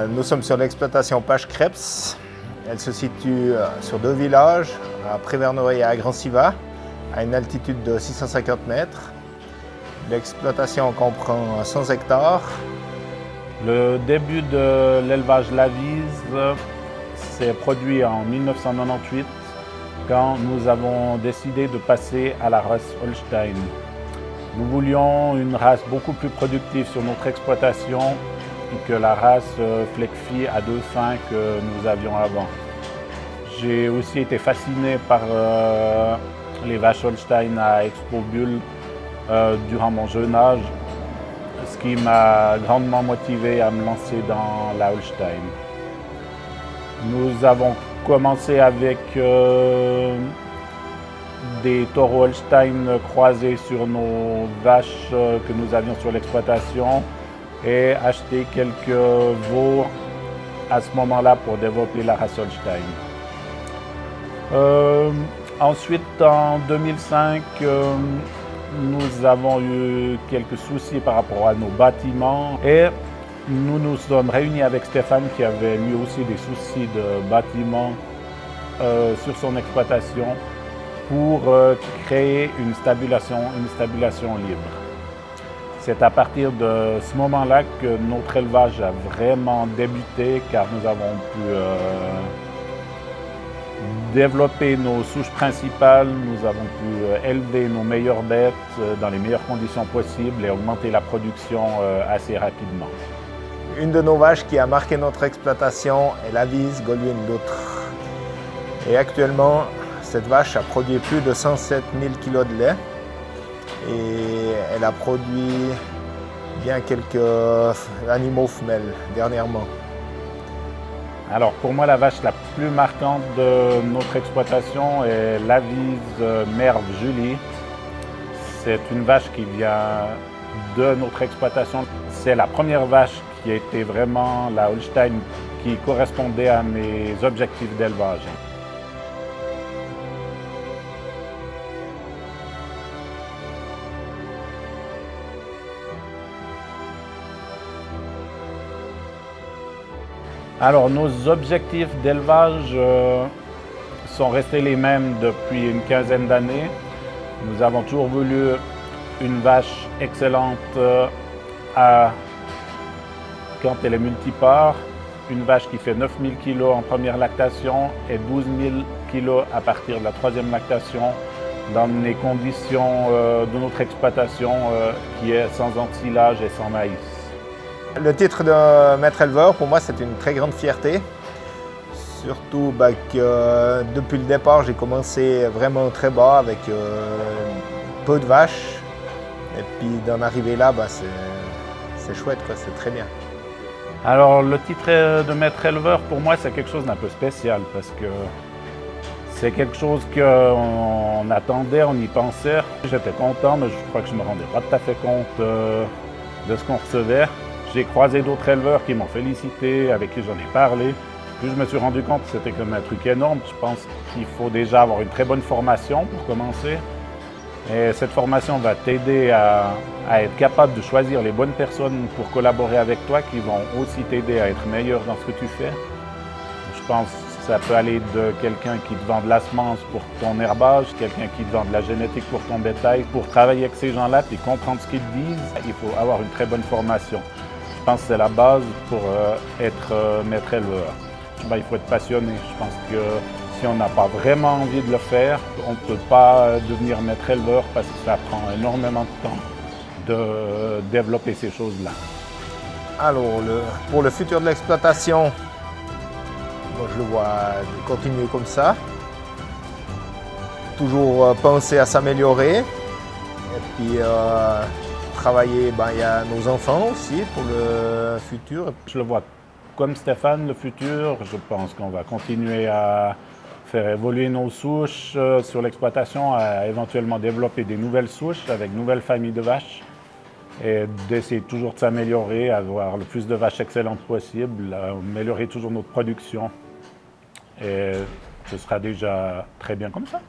Nous sommes sur l'exploitation Pache-Creps. Elle se situe sur 2 villages, à Préverneuil et à Grand-Siva, à une altitude de 650 mètres. L'exploitation comprend 100 hectares. Le début de l'élevage Lavise s'est produit en 1998 quand nous avons décidé de passer à la race Holstein. Nous voulions une race beaucoup plus productive sur notre exploitation que la race Fleckvieh à 2 seins que nous avions avant. J'ai aussi été fasciné par les vaches Holstein à Expo Bull durant mon jeune âge, ce qui m'a grandement motivé à me lancer dans la Holstein. Nous avons commencé avec des taureaux Holstein croisés sur nos vaches que nous avions sur l'exploitation et acheté quelques veaux à ce moment-là pour développer la race Holstein. Ensuite, en 2005, nous avons eu quelques soucis par rapport à nos bâtiments et nous nous sommes réunis avec Stéphane qui avait lui aussi des soucis de bâtiment sur son exploitation pour créer une stabulation libre. C'est à partir de ce moment-là que notre élevage a vraiment débuté car nous avons pu développer nos souches principales, nous avons pu élever nos meilleures bêtes dans les meilleures conditions possibles et augmenter la production assez rapidement. Une de nos vaches qui a marqué notre exploitation est Lavise Goldwyn-Loutre. Et actuellement, cette vache a produit plus de 107 000 kg de lait et elle a produit bien quelques animaux femelles dernièrement. Alors pour moi, la vache la plus marquante de notre exploitation est Lavise Merve Julie. C'est une vache qui vient de notre exploitation. C'est la première vache qui a été vraiment la Holstein qui correspondait à mes objectifs d'élevage. Alors, nos objectifs d'élevage sont restés les mêmes depuis une quinzaine d'années. Nous avons toujours voulu une vache excellente quand elle est multipare, une vache qui fait 9 000 kg en première lactation et 12 000 kg à partir de la 3e lactation dans les conditions de notre exploitation qui est sans ensilage et sans maïs. Le titre de maître éleveur, pour moi, c'est une très grande fierté. Surtout que depuis le départ, j'ai commencé vraiment très bas avec peu de vaches. Et puis d'en arriver là, c'est chouette, c'est très bien. Alors le titre de maître éleveur, pour moi, c'est quelque chose d'un peu spécial parce que c'est quelque chose qu'on attendait, on y pensait. J'étais content, mais je crois que je ne me rendais pas tout à fait compte de ce qu'on recevait. J'ai croisé d'autres éleveurs qui m'ont félicité, avec qui j'en ai parlé. Puis je me suis rendu compte que c'était comme un truc énorme. Je pense qu'il faut déjà avoir une très bonne formation pour commencer. Et cette formation va t'aider à être capable de choisir les bonnes personnes pour collaborer avec toi, qui vont aussi t'aider à être meilleur dans ce que tu fais. Je pense que ça peut aller de quelqu'un qui te vend de la semence pour ton herbage, quelqu'un qui te vend de la génétique pour ton bétail. Pour travailler avec ces gens-là et comprendre ce qu'ils te disent, il faut avoir une très bonne formation. Je pense que c'est la base pour être maître éleveur. Il faut être passionné. Je pense que si on n'a pas vraiment envie de le faire, on ne peut pas devenir maître éleveur parce que ça prend énormément de temps de développer ces choses-là. Alors, pour le futur de l'exploitation, je le vois continuer comme ça. Toujours penser à s'améliorer. Et puis travailler, il y a nos enfants aussi pour le futur. Je le vois comme Stéphane, le futur. Je pense qu'on va continuer à faire évoluer nos souches sur l'exploitation, à éventuellement développer des nouvelles souches avec de nouvelles familles de vaches et d'essayer toujours de s'améliorer, avoir le plus de vaches excellentes possible, améliorer toujours notre production. Et ce sera déjà très bien comme ça.